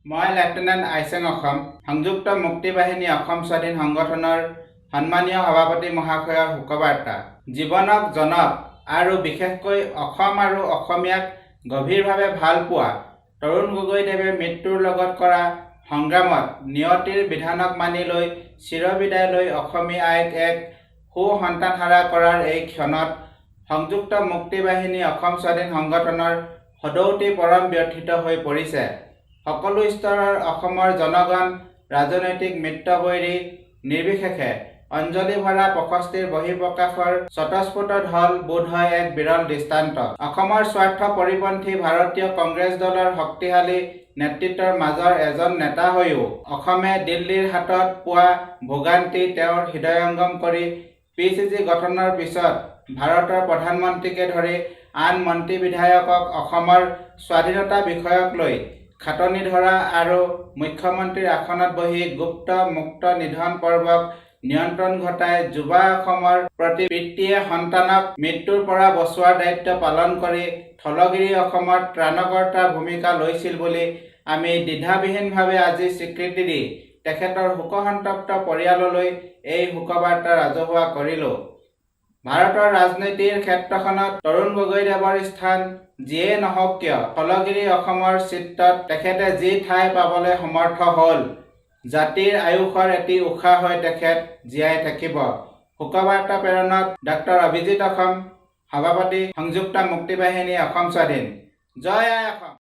মই লেফটেনেণ্ট আইচেং অসম সংযুক্ত মুক্তি বাহিনী অসম স্বাধীন সংগঠনৰ সন্মানীয় সভাপতি মহাশয়ৰ শোকবাৰ্তা। জীৱনক জনক আৰু বিশেষকৈ অসম আৰু অসমীয়াক গভীৰভাৱে ভাল পোৱা তৰুণ গগৈদেৱে মৃত্যুৰ লগত কৰা সংগ্ৰামত নিয়তিৰ বিধানক মানি লৈ চিৰবিদায় লৈ অসমীয়া আইক এক সুসন্তানহাৰা কৰাৰ এই ক্ষণত সংযুক্ত মুক্তি বাহিনী অসম স্বাধীন সংগঠনৰ সদৌতি পৰম ব্যথিত হৈ পৰিছে। সকলো স্তৰৰ অসমৰ জনগণ ৰাজনৈতিক মিত্ৰবৈৰী নিৰ্বিশেষে অঞ্জলি ভৰা 65ৰ বহিঃপ্ৰকাশৰ স্বতঃস্ফূৰ্ত ঢল বোধহয় এক বিৰল দৃষ্টান্ত। অসমৰ স্বাৰ্থ পৰিপন্থী ভাৰতীয় কংগ্ৰেছ দলৰ শক্তিশালী নেতৃত্বৰ মাজৰ এজন নেতা হৈও অসমে দিল্লীৰ হাতত পোৱা ভোগান্তি তেওঁৰ হৃদয়ংগম কৰি PCC গঠনৰ পিছত ভাৰতৰ প্ৰধানমন্ত্ৰীকে ধৰি আন মন্ত্ৰী বিধায়কক অসমৰ স্বাধীনতা বিষয়ক লৈ খাটনি ধৰা আৰু মুখ্যমন্ত্ৰীৰ আসনত বহি গুপ্ত মুক্ত নিধন পৰ্বক নিয়ন্ত্ৰণ ঘটাই যুৱা অসমৰ প্ৰতি পিতৃয়ে সন্তানক মৃত্যুৰ পৰা বচোৱাৰ দায়িত্ব পালন কৰি থলগিৰি অসমত ত্ৰাণকৰ্তাৰ ভূমিকা লৈছিল বুলি আমি দ্বিধাবিহীনভাৱে আজি স্বীকৃতি দি তেখেতৰ শোকসন্তপ্ত পৰিয়াললৈ এই শোকবাৰ্তা ৰাজহুৱা কৰিলোঁ। ভাৰতৰ ৰাজনীতিৰ ক্ষেত্ৰখনত তৰুণ গগৈদেৱৰ স্থান যিয়েই নহওক কিয় থলগিৰি অসমৰ চিত্ৰত তেখেতে যি ঠাই পাবলৈ সমৰ্থ হ'ল, জাতিৰ আয়ুসৰ এটি উশাহ হৈ তেখেত জীয়াই থাকিব। শোকবাৰ্তা প্ৰেৰণত ডক্টৰ অভিজিত অসম, সভাপতি সংযুক্ত মুক্তি বাহিনী অসম স্বাধীন। জয় আই অসম।